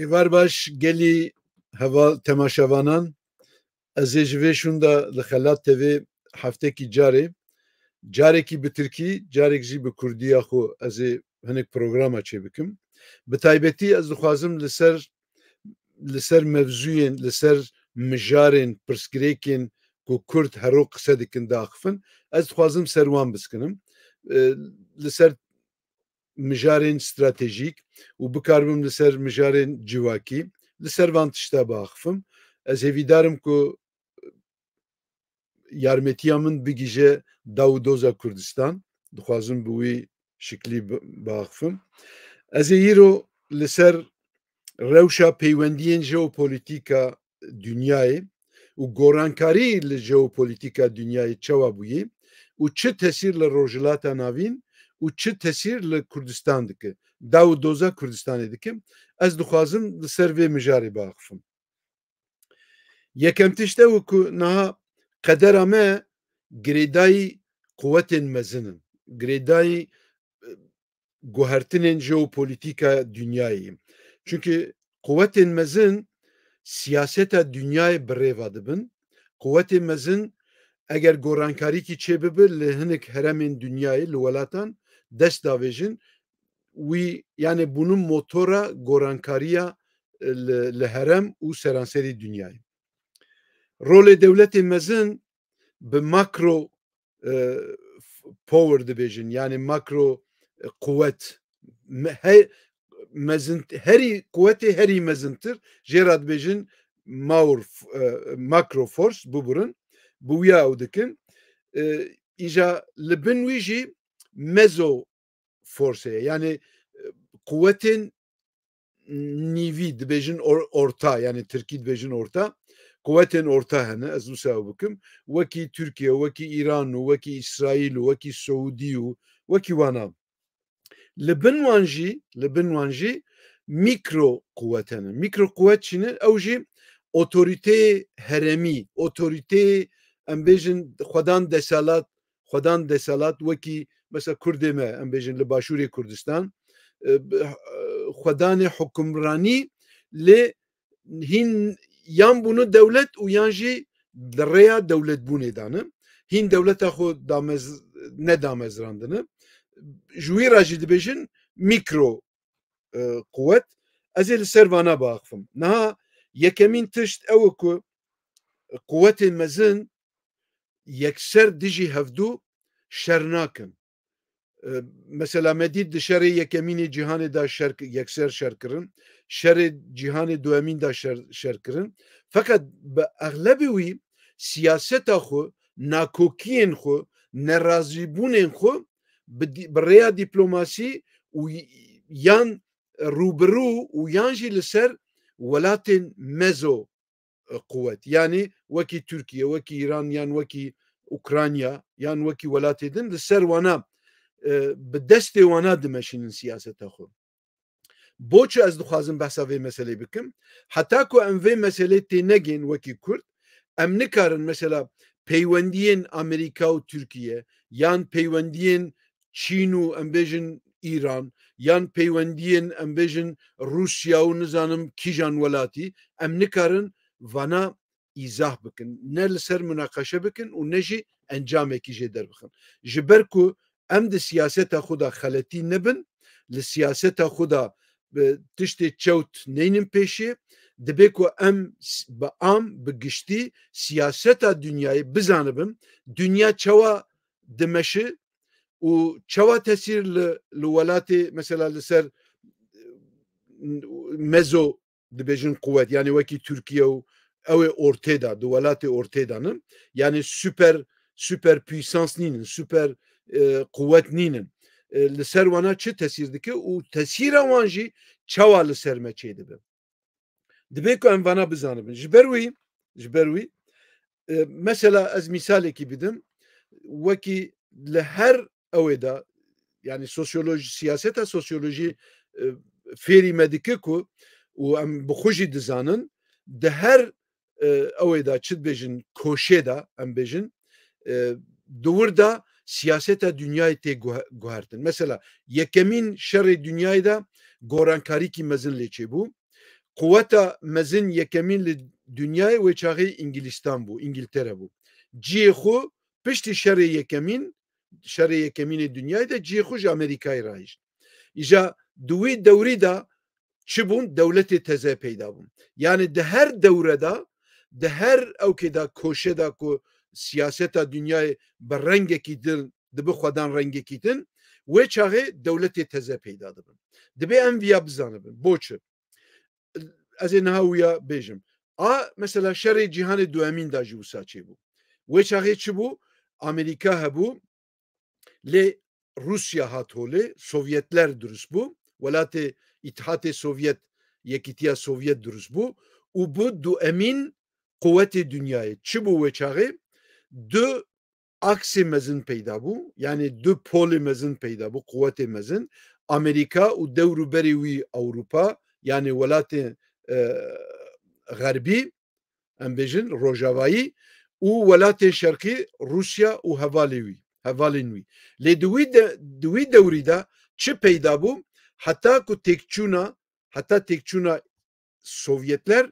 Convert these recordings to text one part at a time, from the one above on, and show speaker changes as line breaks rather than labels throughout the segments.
Var baş gelî heva temaşevanan ez ê ji vê şûn de li Xelat TV heftekî carekî bi Tirkî carek jî bi Kurdiya xwe ez ê hinek programa çê bikim. Bi taybetî ez dixwazim li ser mevzûyên li ser mijarên pirsgirêkên ku Kurd hero qise dikin daxivin ez dixwazim ser wan biskinim li ser mijarên stratejîk û bikarbim li ser mijarên civakî li ser van tişta biaxivim. Ez hêvîdar im ku yarmetiya min bigîje daw û doza Kurdistan. Dixwazim bi wî şiklî biaxivim. Ez ê îro li ser rewşa peywendiyên jeopolîtîka dunyayê û gorankarî li jeopolîtîka dunyayê çawa bûyê û çi tesîr li Rojhilata Navîn û çi tesîr li Kurdistan dike. Daw û doza Kurdistanê dikim. Ez dixwazim li ser vê mijarê biaxivim. Yekem tişt ew ku niha qedera me girêdayî quwetên mezin in. Girêdayî guhertinên jeopolîtîka dunyayê. Çünkü quwetên mezin siyaseta dunyayê bi rêva dibin. Quwetên mezin eger gorankarîkî çêbibe li hinek heremên dunyayê li welatan dest davêjin wî yani bûnin motora gorankariya li herem û seranserî dunyayê. Rolê dewletên mezin bi makro power dibêjin yani makro quwet mezin herî quwetê herî mezintir jê re dibêjin makro force bûbirin bi wîya ew dikin. Îja li bin wî jî mezo force yani quwetên nîvî dibêjin orta yani Tirkî dibêjin orta quwetên orta hene ez wisa ew bikim wekî Tirkiye wekî İran û wekî İsraîl û wekî Seûdî û wekî wan a. Li bin wan jî mîkro quwet hene. Mîkro quwet çi ne? Ew jî otorîteyê heremî, otorîteyê em bêjin xwedan desalat wekî mesela Kurdê me em bêjin li Başûrê Kurdistan xwedanê hukmranî lê hîn yan bûne dewlet û yan jî di rêya dewletbûnê danin. Hîn dewleta xwe nedamezrandine. Ji wî re jî dibêjin mîkro quwet. Ez ê li ser vana biaxivim. Niha yekemîn tişt ew e ku quwetên mezin yekser dijî hevdû şer nakin. Mesela me dît di şerê yekemînê cîhanê de yekser şer kirin. Şerê cîhanê duhemîn de şer kirin. Feqet bi eglebê wî siyaseta xwe, nakokiyên xwe, nerazîbûnên xwe bi rêya dîplomasî û yan rûbirû û yan jî li ser welatên mezo quwet yani wekî Tirkiye, wekî İran yan wekî Ukrayna yan wekî welatê din li ser wana bi destê wana dimeşînin siyaseta xwe. Boçi ez dixwazim behsa vê meselê bikim. Heta ku em vê meselê tê negên wekî Kurd em nikarin mesela peywendiyên Amerîka û Tirkiye yan peywendiyên Çîn û em bêjin İran yan peywendiyên em bêjin Rûsya û nizanim kîjan welatî em nikarin vana îzah bikin. Ne li ser münaqeşe bikin û ne jî encamekî jê derbixin. Ji ber ku em di siyaseta xwe de xeletî nebin, li siyaseta xwe de tiştê çewt neynin pêşê, dibe ku em bi am bi giştî siyaseta dunyayê bizanibin, dunya çawa dimeşi û çawa tesîr li welatê mesela li ser mezo dibêjin quwet yani wekî Tirkiye û ew ê ortê da di welatê ortê danin yani süper puissans nînin, süper quwet nînin. Li ser wana çi tesîr dike û tesîra wan jî çawa li ser me çê dibe. Dibe ku em vana bizanibin. Ji ber wî mesela ez misalekî bidim wekî li her ewê de yani siyaseta sosyolojî fêrî me dike ku û em bi xwe jî dizanin di her ewê de çi dibêjin koşê de em bêjin di wir de siyaseta dunyayê tê guhertin. Mesela yekemîn şerê dunyayê de gorankarîkî mezin lê çêbû. kuvveta mezin yekemin li dünyayı ve çağı İngilizistan bu, İngiltere bu. Cihu pişti şerri yekemini dünyayı da cihu Amerika'yı rahiş. İja duvi devri da çibun devleti teze peyda bun. Yani de her devreda de her evkeda koşeda ku siyaseta dünyayı bir rengeki din de bu xwadan rengeki din ve çağı devleti teze peyda dibin. Dibe em viya bizanibin. Boçu. Ez ê niha wiya bêjim. A mesela şerê cîhanê duemîn da jî wisa çêbû. Wê çaxê çi bû? Amerîka hebû, lê Rusya hat holê, Sovyetler durust bû, welatê İttihatê Sovyet, Yekîtiya Sovyet durust bû û bu duemîn kuvvetê dünyayê. Çi bû wê çaxê? Du aksê mezin peyda bû, yani du polê mezin peyda bû, kuvvetê mezin. Amerika û dewrûberê wî Ewropa, yani welatê غربî em bêjin rojavayî û welatên şerqî Rusya û hevalên wî. Lê di wî dewrî de çi peyda bû? Heta ku têkçûna Sovyetler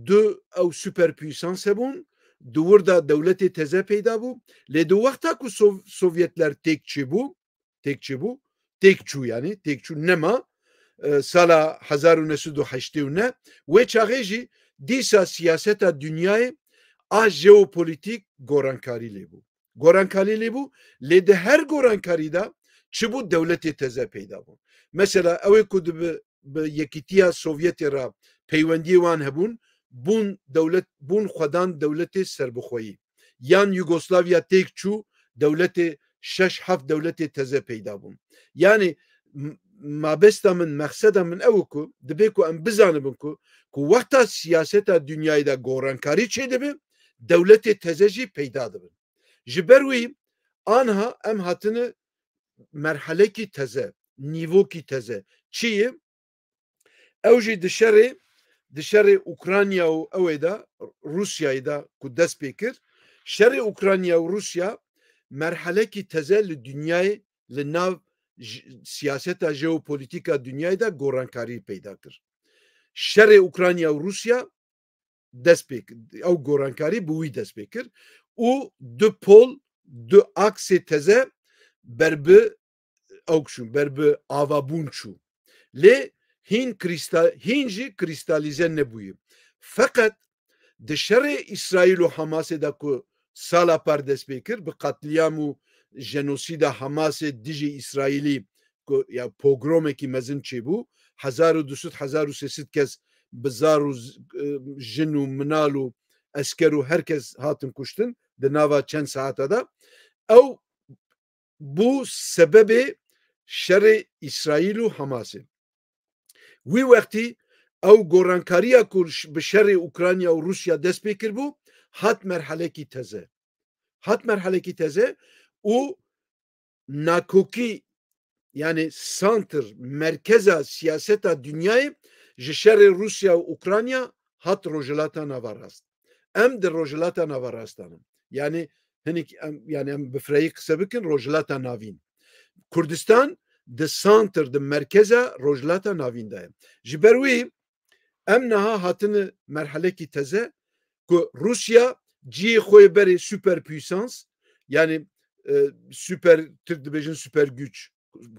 du ew süperpûsans hebûn, di wir da dewletê teze peyda bû. Lê di wexta ku Sovyetler têk çû yani têkçû nema sala 1989 wê çaxê jî dîsa siyaseta dünyayê a jeopolitik gorankarî lêbû. Gorankarî lêbû lê di her gorankarî da çi bû dewletê teze peyda bû. Mesela ew ê ku bi Yekîtiya Sovyetê ra peywendiyê wan hebûn bûn xwedan dewletê serbixweyî. Yan Yugoslavya têk çû dewletê şeş heft dewletê teze peyda bûn. Yani mabesta min meqseda min ew ku dibe ku em bizanibin ku wexta siyaseta dünyayê da gorankarî çêdibe dewletê teze jî peyda dibin. Ji ber wî anha em hatine merhelekî teze, nîvokî teze. Çi ye? Ew jî di şerê Ukrayna û ew ê da Rusyayê da ku dest pê kir, şerê Ukrayna û Rusya merhelekî teze li dünyayê li nav siyaseta jeopolitika dünyayê da gorankarî peyda kir. Şerê Ukrayna û Rusya dest pê kir. Ew gorankarî bi wî dest pê kir û du pol, du aksê teze berbi ew çûn, berbi avabûn çû. Lê hîn jî krîstalîze nebûye. Feqet di şerê İsraîl û Hamasê da ku sala par dest pê kir bi qetliyam û jenosîda Hamasê dijî İsraîlî ku ya pogromekî mezin çêbû 1200-1300 kes bi zar û jin û minal û esker û herkes hatin kuştin di nava çend saata da ew bû sebebê şerê İsraîl û Hamasê. Wî wextî ew gorankariya ku bi şerê Ukrayna û Rusya dest pê kirbû hat merhelekî teze. Hat merhelekî teze û nakokî yani santr merkeza siyaseta dünyayê ji şerê Rusya û Ukrayna hat rojhilata navarast. Em di rojhilata navarastanin. Yani hinek yani em bi fireyî qise bikin rojhilata navîn. Kurdistan di santr di merkeza rojhilata navîn de ye. Ji ber wî em niha hatine merhelekî teze ku Rusya ciyê xwe berê süperpûsans yani süper Türk dibêjin süper güç,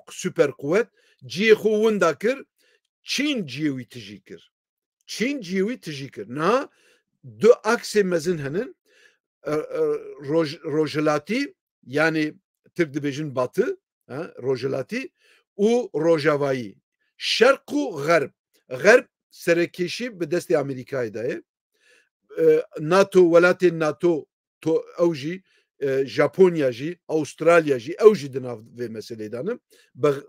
süper kuvvet ciyê xwe winda kir, Çîn ciyê wî tijî kir. Çîn ciyê wî tijî kir. Niha du aksê mezin henin rojhilatî yani Türk dibêjin batı rojhilatî û rojavayî. Şerq û Gerb. Gerb serekêşî bi destê Amerîkayê de ye. NATO welatên NATO ew jî Japonya jî, Avustralya jî ew jî di nav vê meselê de ne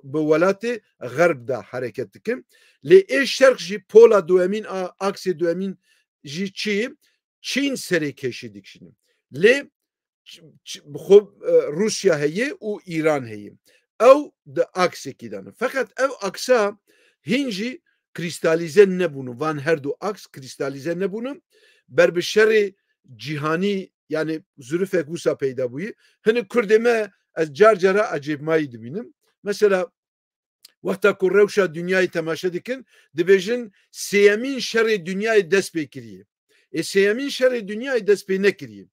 bi welatê Gerb de hereket dikin. Lê ê şerq jî pola duemîn a aksê duemîn jî çi ye? Çîn serêkêşî dikişînin. Lê Rusya heye û İran heye. Ew di aksekî de ne. Feqet ev aksa hîn jî krîstalîze nebûne. Van her du aks krîstalîze nebûne. Ber bi şerê cîhanî yani zürüfek wisa peyda bûye. Hinek Kurdê me ez car cara ecêbmayî dibînim. Mesela وقتا کو روشا دنیای تماشا dikin dibêjin sêyemîn şerê dünyayê dest pê kiriye sêyemîn şerê dünyayê dest pê nekiriye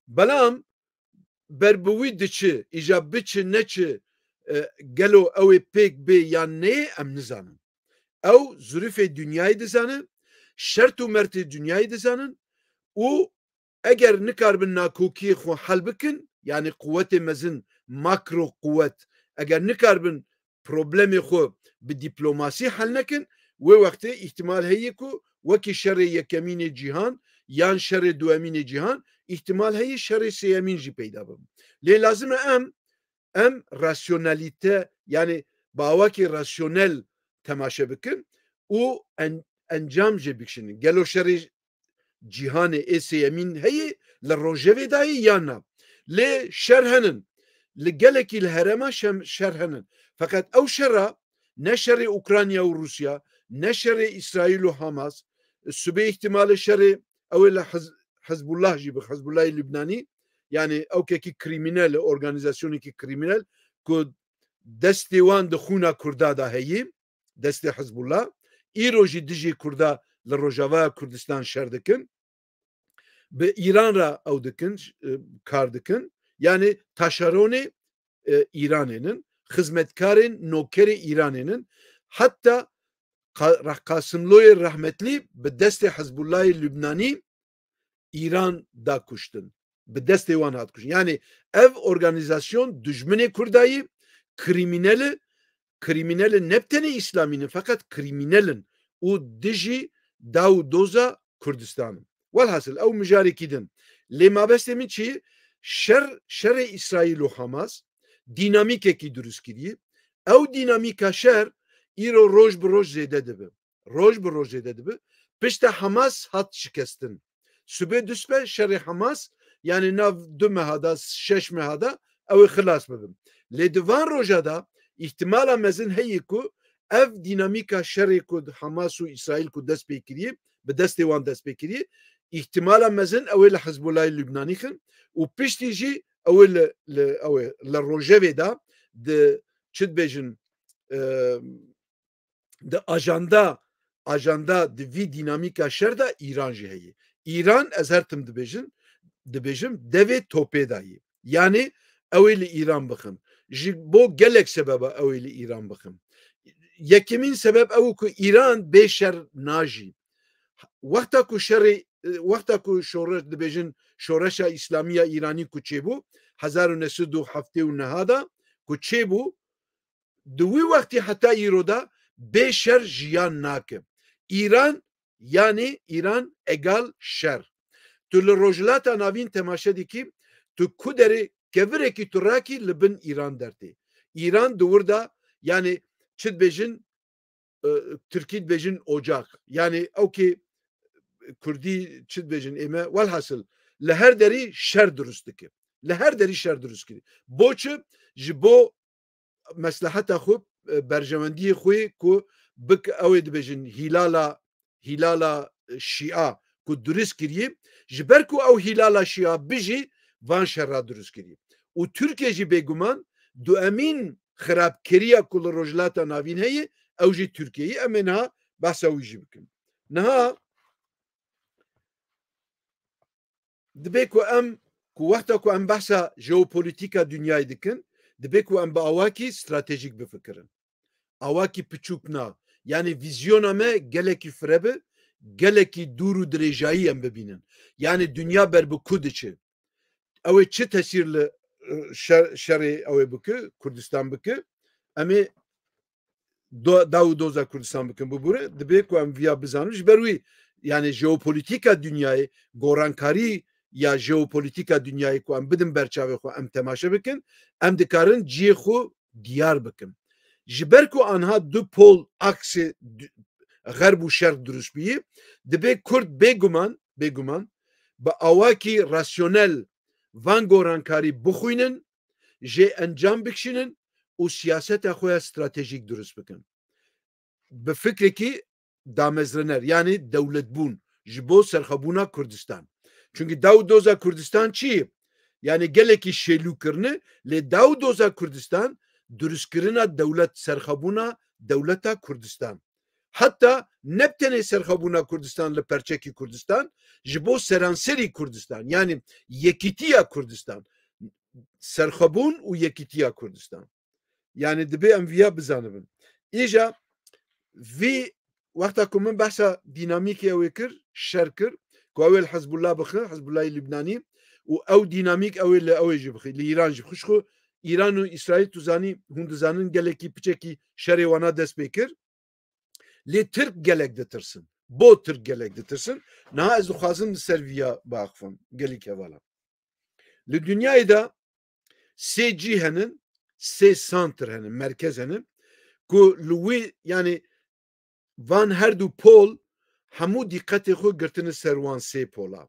belam ber bi wî diçi îja biçi neçi gelo ew ê pêk bê yan neyê em nizanin ew zirûfê dünyayê dizanin şert û mertê dünyayê dizanin û eger nikarbin nakokiyê xwe hel bikin yani kuvvetê mezin makro kuvvet eger nikarbin problemê xwe bi dîplomasî hel nekin wê wextê ihtimal heye ku wekî şerê yekemînê cîhan yan şerê duemînê cîhan ihtimal heye şerê sêyemîn jî peyda bibin lê lazim e em rasyonalîte yani bawakî rasyonel temaşe bikin û encam jê bikişinin gelo şerê cîhanê ê sêyemîn heye li rojevê dayê yan na lê şer henin li gelekî li herêma şer henin fakat ew şera ne şerê Ukrayna û Rusya ne şerê İsrail û Hamas subê ihtimalê şerê ew ê li Hezbollah jî bi Hezbollahê Lübnanî yani ewkekî krîmînel organizasyonekî krîmînel ku destê wan di xûna Kurda da heye destê Hezbollah îro jî dijî Kurda li Rojava Kurdistan şer dikin bi İran ra ew dikin kar dikin yani taşeronê İranênin xizmetkarên nokerê İranênin hatta Kasımloyê rahmetlî bi destê Hezbollahê Lübnanî İran da kuştin bi destê wan hat kuştin yani ev organizasyon dijminê Kurdayî krîmînelin ne tenê İslamînin fakat krîmînelin û dijî daw doza Kurdistanın velhasıl ew mijarekî din lê mabestê min çi şerê İsrail û Hamas dinamîkekî durust kiriye ew dinamîka şer îro roj bi roj zêde dibe roj bi roj zêde dibe pişta Hamas hat şikestin subê duspe şerê Hamas yani nav du mehada şeş mehada ew ê xilas bibin lê di van roja da ihtimala mezin heye ku ev dinamîka şerê ku Hamas û İsrail ku dest pê kiriye bi destê wan dest pê kiriye ihtimala mezin ew ê li Hezbollahê Lübnanî xin û piştî jî ew ê li rojevê da di çi dibêjin di ajanda di vî dinamîka şer da İran jî heye İran ez her tim dibêjim devê topê dayê yani ew ê li İran bixin ji bo gelek sebeba ew ê li İran bixin yekemîn sebeb ew ku İran bê şer najî wexta ku şerê wexta ku şoreş dibêjin şoreşa İslamiya İranî ku çêbû 1979 da ku çêbû di wî wextî heta îro da bê şer jiyan nake İran yani İran egal şer tu li rojhilata navîn temaşe dikî tu ku derê kevirekî tu rakî li bin İran dertê İran di wir da yani çi dibêjin Tirkî dibêjin ocak yani ewkê Kurdî çi dibêjin ême welhasıl li her derî şer durust dike li her derî şer durust kirî boçi ji bo mesleheta xwe berjewendiyê xwe ku bik ew ê dibêjin hîlala şîa ku durist kiriye ji ber ku ew hîlala şîa bijî van şerra durist kiriye û Tirkiye jî bêguman duemîn xirabkiriya ku li rojhilata navîn heye ew jî Tirkiyeyê em ê niha behsa wî jî bikin niha dibe ku em ku wexta ku em behsa jeopolîtîka dünyayê dikin dibe ku em bi awakî stratejîk bifikirin awakî piçûk na yani vizyona me gelekî firebe gelekî dûr û dirêjayî em bibînin yani dünya ber bi ku diçe ew ê çi tesîr li şerê ew ê bike Kurdistan bike em ê daw û doza Kurdistan bikin bibûre dibe ku em viya bizanin ji ber wî yani jeopolîtîka dünyayê gorankarî ya jeopolîtîka dünyayê ku em bidin berçavê xwe em temaşe bikin em dikarin ciyê xwe diyar bikin ji ber ku anha du pol aksê xerb û şerq durust bîye dibe Kurd bêguman bi awakî rasyonel van gorankarî bixwînin jê encam bikişînin û siyaseta xwe ya stratejîk durust bikin bi fikrekî damezriner yani dewletbûn ji bo serxwebûna Kurdistan çünkü daw doza Kurdistan çi yani gelekî şêlûkirine lê daw doza Kurdistan درستکردنا دولت سرخبونا دولتا کردستان حتی نبتنه سرخبونا کردستان لپرچکی کردستان جبو سرانسری کردستان یعنی یکیتیا کردستان سرخبون و یکیتیا کردستان yani dibe em viya bizanibin. İja vi وقتا ku min behsa dinamîkê ew ê kir şer kir ku ew ê li Hezbollah bixwe Hezbollahê Lîbnanî û ew dinamîk ew ê li ew ê jî bixwe li Îran jî xwe İran û İsraîl tu zanî hûn dizanin gelekî piçekî şerê wana dest pê kir lê Tirk gelek ditirsin bo Tirk gelek ditirsin niha ez dixwazim li ser viya biaxivim gelî kevala li dünyayê de sê cî henin sê santr henin merkez henin ku li wî yani van her du pol hemû diqqetê xwe girtine ser wan sê pola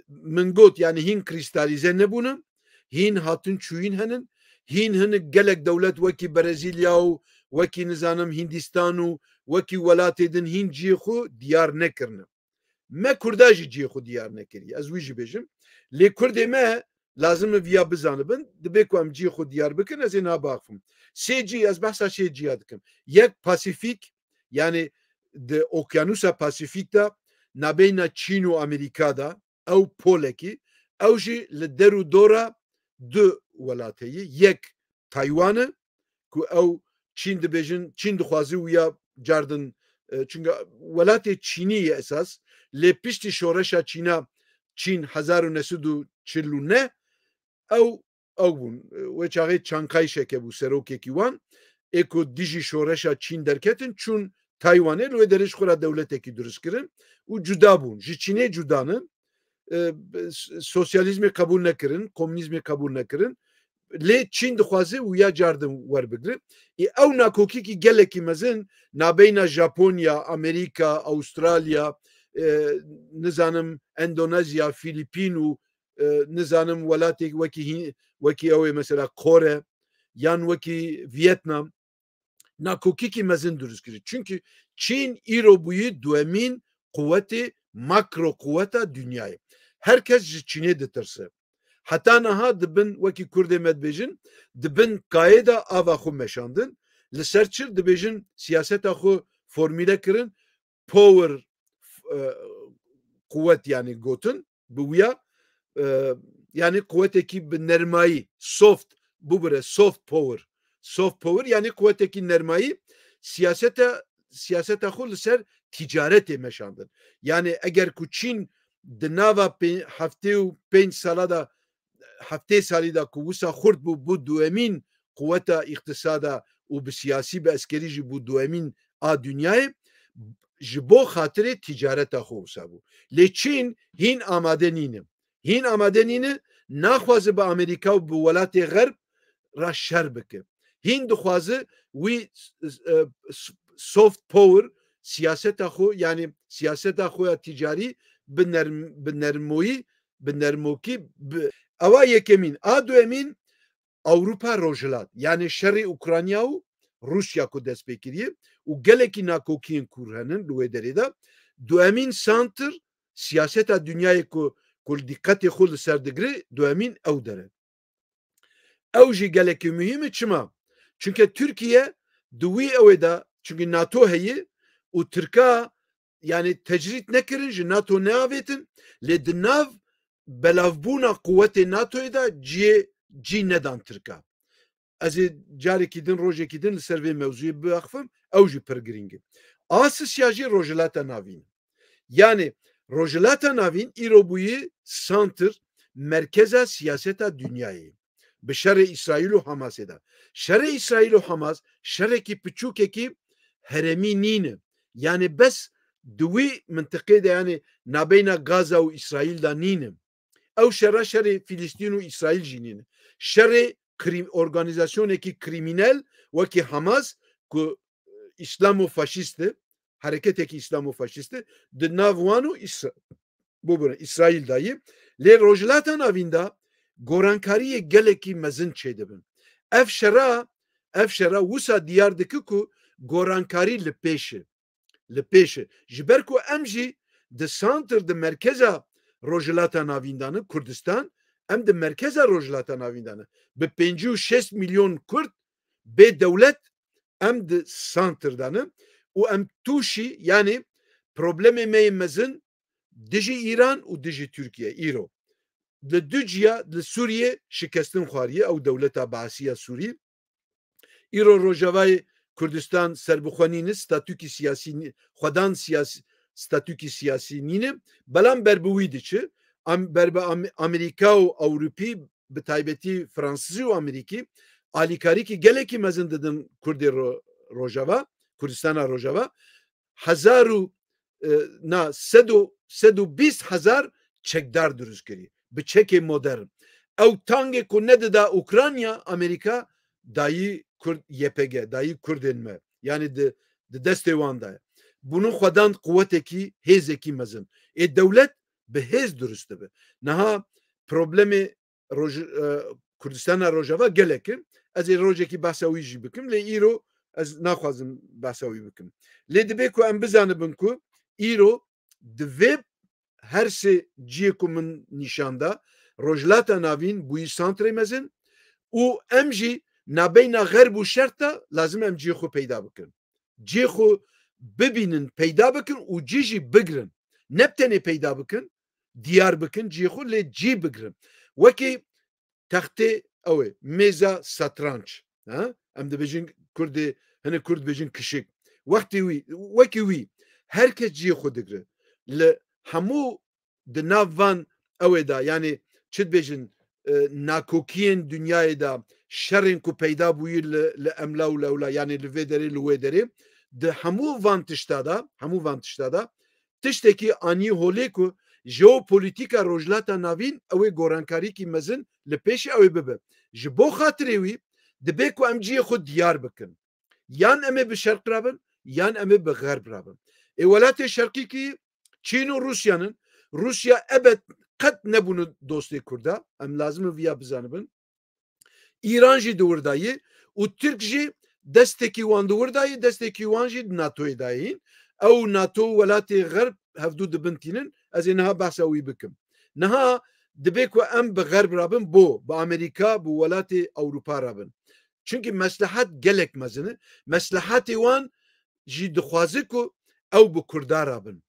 min got yani hîn krîstalîze nebûnin hîn hatin çûyîn henin hîn hinek gelek dewlet wekî Brezîlya û wekî nizanim Hindîstan û wekî welatê din hîn ciyê xwe diyar nekirine me Kurda jî ciyê xwe diyar nekiriye ez wî jî bêjim lê Kurdê me lazim e viya bizanibin dibe ku em ciyê xwe diyar bikin ez ê nabaxivim sê cî ez behsa sê ciya dikim yek Pasîfîk yani di Okyanusa Pasîfîk de nabeyna Çîn û Amerîka da ew polekî ew jî li der û dora du welatê yê yek Taywanê ku ew Çîn dibêjin Çîn dixwaze wiya cardin çünkü welatê Çînî ye esas lê piştî şoreşa Çîna Çîn 1949 ew bûn wê çaxê Çankay şekebû serokekî wan ê ku dijî şoreşa Çîn derketin çûn Taywanê li wê derê ji xwe re dewletekî durist kirin û cuda bûn ji Çînê cudanin sosyalizmê qebûl nekirin komünîzmê qebûl nekirin lê Çîn dixwaze wiya cardin werbigire ew nakokîkî gelekî mezin nabeyna Japonya Amerîka Avustralya nizanim Endonezya Filîpîn û nizanim welatê wekî ew ê mesela Kore yan wekî Vietnam nakokîkî mezin durist kiriye çünkü Çîn îro bûyî duhemîn quwetê makro quweta dünyayê herkes ji Çînê ditirse heta niha dibin wekî Kurdê me dibêjin dibin gayê de ava xwe meşandin li ser çi dibêjin siyaseta xwe formîle kirin power quwet yani gotin bi wiya yani quwetekî bi nermayî soft bubire soft power yani quwetekî nermayî siyaseta xwe li ser ticaretê meşandin yani eger ku Çîn di nava heftê û pênc sala da heftê salî da ku wisa xurt bû bu duhemîn quweta îqtisada û bi siyasî bi eskerî jî bû duhemîn a dünyayê ji bo xatirê ticareta xwe wisa bû lê Çîn hîn amade nîne hîn amade nîne naxwaze bi Amerîka û bi welatê xerb ra şer bike hîn dixwaze wî soft power siyaseta xwe yani siyaseta xwe ya ticarî bi nermoyî bi nermokî ewa yekemîn a duhemîn Awropa rojhilat yani şerê Ukrayna û Rusya ku dest pê kiriye û gelekî nakokiyên kur henin li wê derê de duhemîn santr siyaseta dünyayê ku diqqetê xwe li ser digire duhemîn ew dere ew jî gelekî mühim e çima çünkü Türkiye di wî ew de çünkü NATO heye û Tirka yani tecrit nekirin ji NATO neavêtin lê di nav belavbûna quwetê NATOyê de cî nedan Tirka ez ê carekî din rojekî din li ser vê mewzuyê biaxivim ew jî pir giring e Asya jî rojhilata navîn yani rojhilata navîn îro bûyî santr merkeza siyaseta dünyayê bi şerê İsraîl û Hamasê de şerê İsraîl û Hamas şerekî piçûkekî heremî nîne yani bes di wî mintiqê de yani nabeyna Gaza û İsraîl da nîne ew şera şerê Filîstîn û İsraîl jî nîne şerê organizasyonekî krîmînel wekî Hamas ku İslamofaşîst e hereketekî İslamofaşîst e di nav wan û İsraîl dayê lê rojhilata navîn de gorankariyê gelekî mezin çêdibin ev şera wisa diyar dike ku gorankarî li pêş e ji ber ku em jî di santr di merkeza rojhilata navîn de ne Kurdistan em di merkeza rojhilata navîn de ne bi 5 û 6 milyon Kurd bê dewlet em di santr danin û em tûşî yani problemê me yên mezin dijî İran û dijî Tirkiye îro li du ciya li Sûriye şikestin xwariye ew dewleta Baasî ya Sûrî îro Rojavayê Kurdistan serbixwenîn statûkî siyasî xwedan statûkî siyasî nîne belam ber bi wî diçe ber bi Amerîka û Ewropî bi taybetî Fransîzî û Amerîkî alîkarîkî gelekî mezin didin Kurdê Rojava Kurdistana Rojava hezar û sed û bîst hezar çekdar durust kirî bi çekê modern ew tangê ku nedida Ukrayna Amerîka dayî Kurd YPG dayî Kurdên me yani di destê wan de bunun xwedan quwetekî hêzekî mezin dewlet bi hêz durust dibe niha problemê Kurdistana Rojava gelek in ez ê rojekî behsa wî jî bikim lê îro ez naxwazim behsa wî bikim lê dibe ku em bizanibin ku îro di vê her sê ciyê ku min nîşanda rojhilata navîn bûyî santrê mezin û em jî nabeyna xerb û şerq de lazim em ciyê xwe peyda bikin ciyê xwe bibînin peyda bikin û cî jî bigirin ne tenê peyda bikin diyar bikin ciyê xwe lê cî bigirin wekî textê ew ê mêza satranç em dibêjin Kurdê hinek Kurd dibêjin kişik wekî wî herkes ciyê xwe digire li hemû di nav van ew ê da yani çi dibêjin nakokiyên dünyayê da şerên ku peyda bûyî li emla û lewla yani li vê derê li wê derê di hemû van tişta da tiştekî anî holê ku jeopolîtîka rojhilata navîn ew ê gorankarîkî mezin li pêşî ew ê bibe ji bo xatirê wî dibe ku em ciyê xwe diyar bikin yan em ê bi şerq rabin yan em ê bi xerb rabin welatê şerqîkî Çîn û Rusya ebed qet nebûne dostê Kurda em lazim e vîya bizanibin İran jî di wirdayê û Tirk jî destekî wan di wirdayê destekî wan jî di NATOyê dayê ew NATO welatê xerb hevdû dibintînin ez ê niha behsa wî bikim niha dibe ku em bi xerb rabin bo bi Amerîka bi welatê Ewropa rabin çünkü meslihat gelek mezin e meslihatê wan jî dixwaze ku ew bi Kurda rabin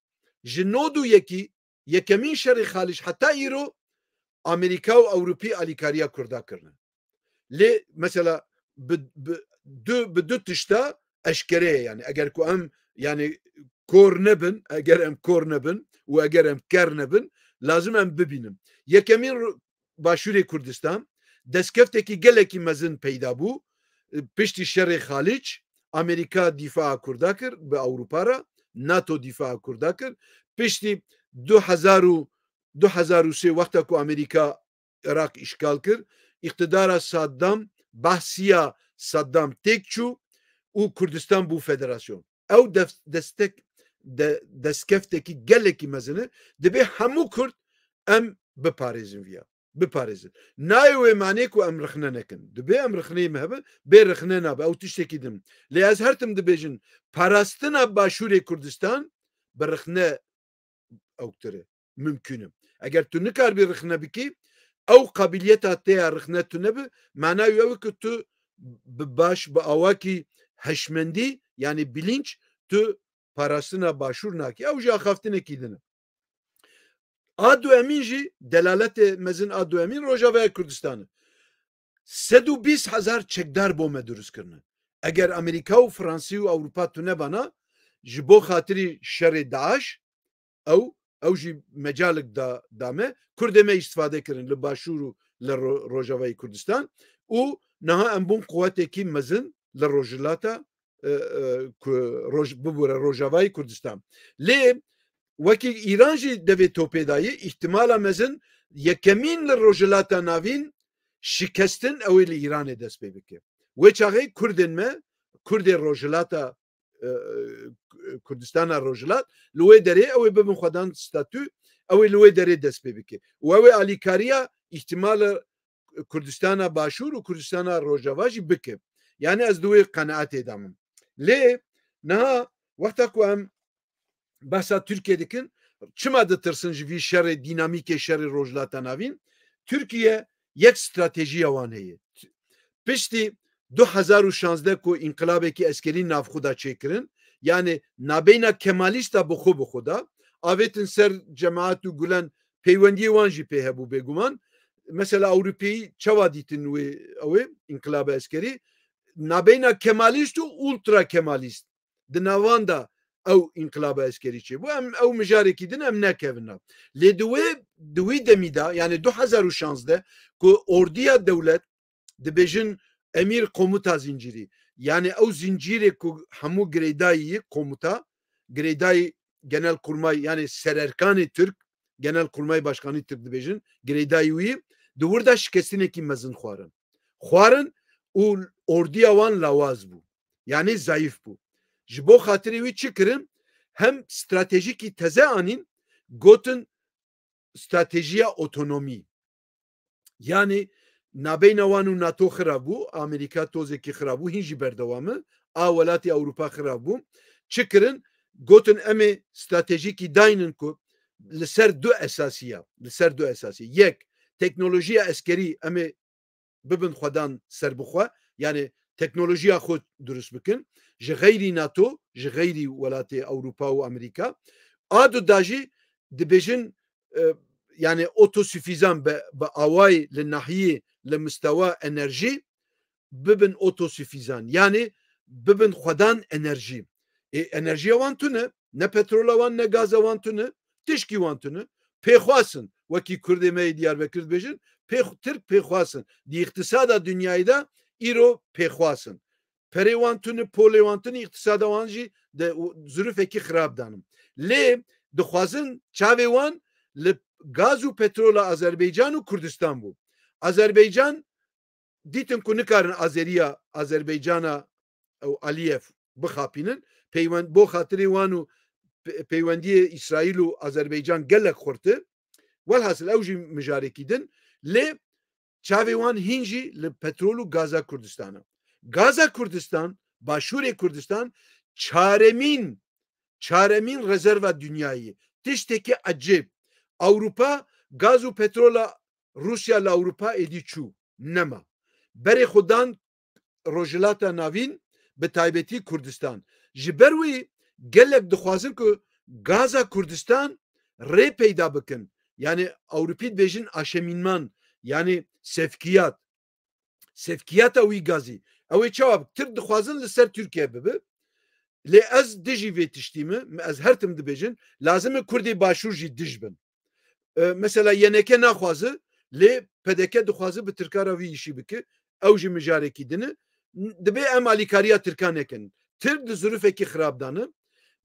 ji nod û yekemîn şerê xalîç heta îro Amerîka û Ewropî alîkariya Kurda kirine lê mesela bi du tişta eşkere ye yani eger ku em yani kor nebin eger em kor nebin û eger em ker nebin lazim em bibînin yekemîn Başûrê Kurdistan destkeftekî gelekî mezin peyda bû piştî şerê xalîç Amerîka dîfaa Kurda kir bi Ewropa re NATO dîfaa Kurda kir piştî 2003 wexta ku Amerîka Iraq îşgal kir iqtidara Saddam behsiya Saddam têk çû û Kurdistan bû federasyon ew destkeftekî gelekî mezin e dibe hemû Kurd em biparêzin vîya biparêzin nayê wê manê ku em rixne nekin dibe em rixneyê me hebe bê rixne nabe ew tiştekî din lê ez her tim dibêjin parastina Başûrê Kurdistan bi rixne ewtir e mümkün e eger tu nikarbî rixne bikî ew qabiliyeta te ya rixne tu nebe manayê ew ku tu bi baş bi awakî heşmendî yani bilinç tu parastina Başûr nakî ew jî axaftinekî din e Adu Emin jî delaletê mezin Adu Emin Rojavaya Kurdistanê 120 hezar çekdar bo me durust kirine eger Amerîka û Fransî û Ewropa tu nebana ji bo xatirî şerê Daeş ew jî mecalek da me Kurdê me îstîfade kirin li Başûr û li Rojavayê Kurdistan û niha em bûn quwetekî mezin li rojhilata bibûre Rojavayê Kurdistan lê wekî İran jî devê topê dayê îhtimala mezin yekemîn li rojhilata navîn şikestin ew ê li İranê dest pê bike wê çaxê Kurdên me Kurdê rojhilata Kurdistana rojhilat li wê derê ew ê bibin xwedan statû ew ê li wê derê dest pê bike û ew ê alîkariya îhtimala Kurdistana Başûr û Kurdistana Rojava jî bike yani ez di wê qenaetê de min lê niha wexta ku em behsa Tirkiye dikin çima ditirsin ji vî şerê dînamîkê şerê rojhilata navîn Tirkiye yek stratejiya wan heye piştî 2016 کو انقلابێکی ئەسکەری نافخودا çêkirin yani nabeyna kemalîsta bi xwe bi xwe da avêtin ser cemaat û gulen peywendiyê wan jî pê hebû bêguman mesela Ewropeyî çawa dîtin wê ew ê înqilaba eskerî nabeyna kemalîst û ultra kemalîst di navan da ew înqilaba eskerî çêbû em ew mijarekî din em nekevin nav lê di wî demî da yani 2016 ku orduya dewlet dibêjin emîr komuta zincirî yani ew zincîrê ku hemû girêdayî komuta girêdayî Genelkurmay yani Sererkanê Türk Genelkurmay Başkanî Türk dibêjin girêdayî wî di wir da şikestinekî mezin xwarin û orduya wan lawaz bû yani zayıf bû ji bo xatirê wî çi kirin hem stratejîkî teze anîn gotin stratejiya otonomî yani nabeyna wan û NATO xirab bû Amerîka tozekî xirab bû hîn jî berdewam e a welatê Ewropa xirab bû çi kirin gotin em ê stratejîkî dayînin ku li ser du esasî yek teknolojiya eskerî em ê bibin xwedan serbixwe yani teknolojiya xwe durust bikin ji xeyrî NATO ji xeyrî welatê Ewropa û Amerîka a du da jî dibêjin yani otosufîzan bi awayê li nahiyê li mistewa enerjî bibin otosufîzan yani bibin xwedan enerjî enerjiya wan tune ne petrola wan ne gaza wan tune tişkî wan tune pêxwasin wekî Kurdê me yê Diyarbekir dibêjin Türk pêxwasin di îxtisada dünyayê da îro pêxwasin perê wan tune polê wan tune îxtisada wan jî di zirûfekî xirab danim lê dixwazin çavê wan li gaz û petrola Azerbaycan û Kurdistan bû Azerbaycan dîtin ku nikarin azeriya Azerbaycana ew Aliyev bixapînin peywend bo xatirê wan û peywendiyê İsraîl û Azerbaycan gelek xurtir welhasil ew jî mijarekî din lê çavê wan hîn jî li petrol û gaza Kurdistana gaza Kurdistan başûrê Kurdistan çaremîn rezerva dünyayê tiştekî ecêb Ewropa gaz û petrola Rusya li Ewropa êdî çû nema berê xwe dan rojhilata navîn bi taybetî Kurdistan ji ber wî gelek dixwazin ku gaza Kurdistan rê peyda bikin yani Ewropî dibêjin aşemînman yani sevkiyata wî gazî ew ê çawa Tirk dixwazin li ser Tirkiye bibe lê ez dijî vê tiştî me ez her tim dibêjin lazim e Kurdê başûr jî dij bin mesela yeneke naxwaze lê PDK dixwaze bi Tirkara wî îşî bike ew jî mijarekî dine dibe em alîkariya Tirkan nekin Tirk di zirûfekî xirabdanê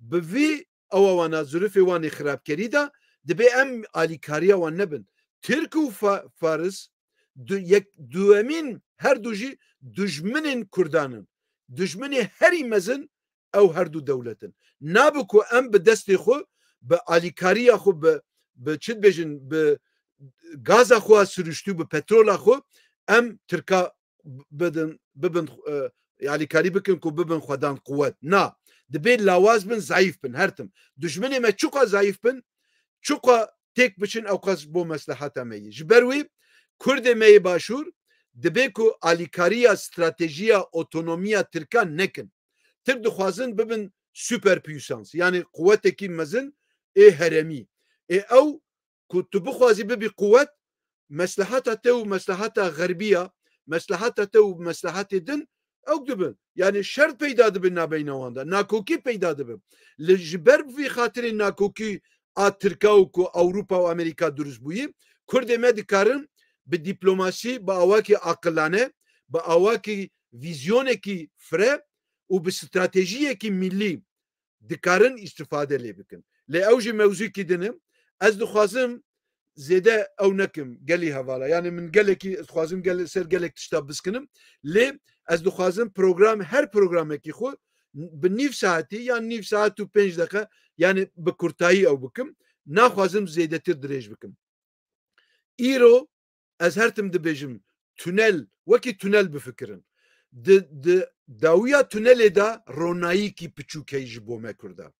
bi vî ewa wana zirûfê wanê xirabkerî da dibe em alîkariya wan nebin Tirk û Faris duemîn her du jî dijminên Kurdanin dijminê herî mezin ew her du dewletin nabe ku em bi destê xwe bi alîkariya xwe bi çi dibêjin bi gaza xwe sürüştû bi petrola xwe em Tirka bibin alîkarî bikin ku bibin xwedan quwet na dibe lawaz bin zayıf bin her tim dijminê me çuqa zayıf bin çuqa têk biçin ew qas bo meslehata me yê ji ber wî Kurdê me yê başûr dibe ku alîkariya stratejiya otonomiya Tirkan nekin Tirk dixwazin bibin süperpüysans yani quwetekî mezin ê heremî ew ku tu bixwazî bibî quwet meslehata te û meslehata Xerbiya meslehata te û meslehatê din ew dibin yani şer peyda dibin nabeyna wan da nakokî peyda dibin li ji ber vî xatirê nakokî a Tirka û ku Ewropa û Amerîka durust bûyî Kurdê me dikarin bi dîplomasî bi awakî aqilane bi awakî vîzyonekî fire û bi stratejiyekî millî dikarin îstifade lê bikin lê ew jî mewzûkî dinim ez dixwazim zêde ew nekim gelî hevala yani min gelekî dixwazim ser gelek tişta biskinim lê ez dixwazim program her programekî xwe bi nîv saetî yan nîv saet û 5 deqe yani bi kurtayî ew bikim naxwazim zêdetir dirêj bikim îro ez her tim dibêjim tünel wekî tünel bifikirin di dawiya tünelê da ronayîkî piçûkeyî ji bo me Kurda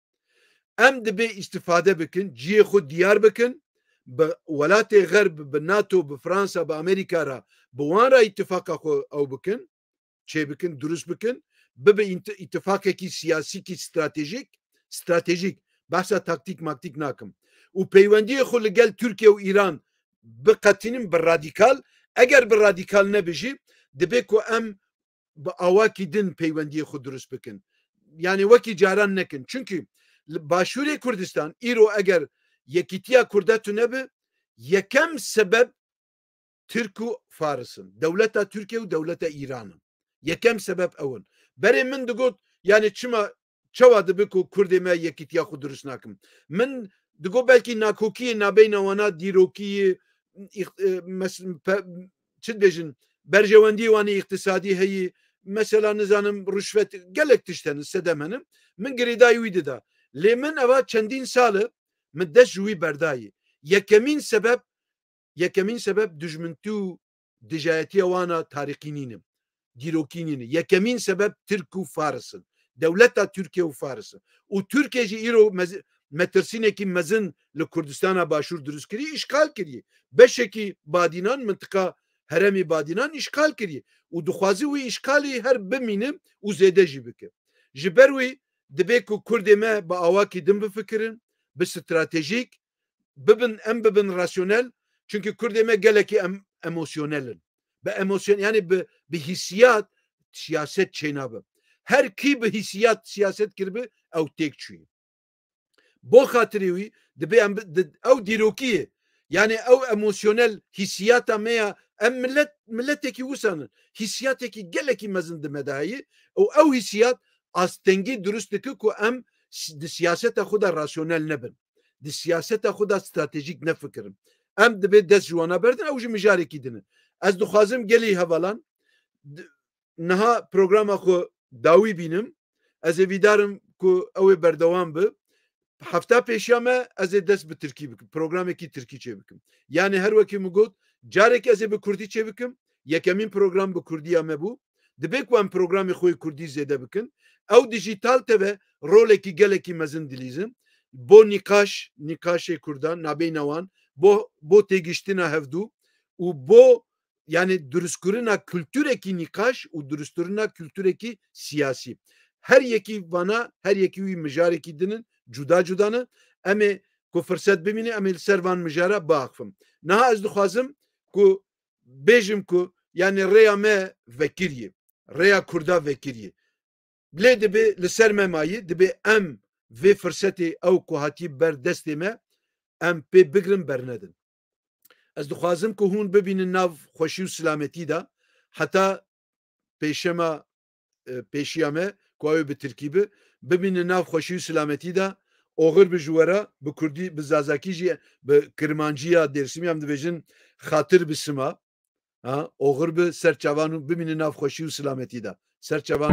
em dibe îstifade bikin ciyê xwe diyar bikin bi welatê Xerb bi NATO bi Fransa bi Amerîka ra bi wan ra îtifaka xwe ew bikin çê bikin durust bikin bibe ittifakekî siyasî ki stratejik behsa taktik maktik nakim û peywendiyê xwe li gel Tirkiye û İran biqetînin bi radîkal eger bi radîkal nebijî dibe ku em bi awakî din peywendiyê xwe durust bikin yani wekî caran nekin çünkü Başûrê Kurdistan îro eger yekîtiya Kurda tune bi yekem sebeb Türk û Faris'in dewleta Tirkiye û dewleta İran'ın yekem sebeb ew in berê min digot yani çawa dibe ku Kurdê me yekîtiya xwe durust nakim min digot belkî nakokiyê nabeyna wana dîrokiyê çi dibêjin berjewendiyê wanê îqtisadî heyî mesela nizanim rüşvet gelek tiştenin sedemenim min girêdayî wî dida lê min eva çendîn sal e min dest ji wî berdayî yekemîn sebeb dijmintî û dijayetiya wana tarîqînînim dîrokînîne yekemîn sebeb Tirk û Faris'in dewleta Tirkiye û Faris'in û Tirkiye jî îro metirsînekî mezin li Kurdistana Başûr durust kirî îşgal kiriye beşekî badînan mintika heremê badînan îşgal kiriye û dixwazî wî îşgalî her bimînim û zêde jî bike ji ber wî dibe ku Kurdê me bi awakî din bifikirin bi stratejîk bibin rasyonel çünkü Kurdê me gelekî emosyonelin bi emosyon yani bi hissiyat siyaset çênabe her kî bi hissiyat siyaset kiribe ew têk çûye bo xatirê wî dibe ew dîrokiyê yani ew emosyonel hissiyata me ya em milletekî wisanin hissiyatekî gelekî mezin dime dayî û ew hissiyat astengî durust dike ku em di siyaseta xwe de rasyonel nebin di siyaseta xwe de stratejîk nefikirin em dibe dest ji wana berdin ew ji mijarekî dinin ez dixwazim gelî hevalan niha programa xwe dawî bînim ez ê vîdarim ku ew ê berdewam bi hefta pêşiya me ez ê dest bi Tirkî bikim programekî Tirkî çê bikim yani her wekî min got carekî ez ê bi Kurdî çê bikim yekemîn program bi Kurdiya me bû dibe ku em programê xwe Kurdî zêde bikin ew dijîtal teve rolekî gelekî mezin dilîzin bo nîqaşê Kurdan nabeyna wan bo têgiştina hevdû û bo yani durustkirina kültûrekî nîqaş û durustkirina kültûrekî siyasî her yekî vana her yekî wî mijarekî dinin cuda cudanı em ê ku firset bimîne em ê li ser van mijara biaxivin niha ez dixwazim ku bêjim ku yani rêya me vekiriye rêya Kurda vekiriye lê dibe li ser me mayî dibe em vê firsetê ew ku hatî ber destê me em pê bigirin bernedin ez dixwazim ku hûn bibînin nav xweşî û silametî de heta pêşema pêşiya me ku ew bi Tirkî bi bibînin nav xweşî û silametî de oxir bi ji were bi Kurdî bi zazakî jî bi Kirmanciya Dêrsimî em dibêjin xatir bi sima oxir bi serçavan û bibînin nav xweşî û silametî de serçavan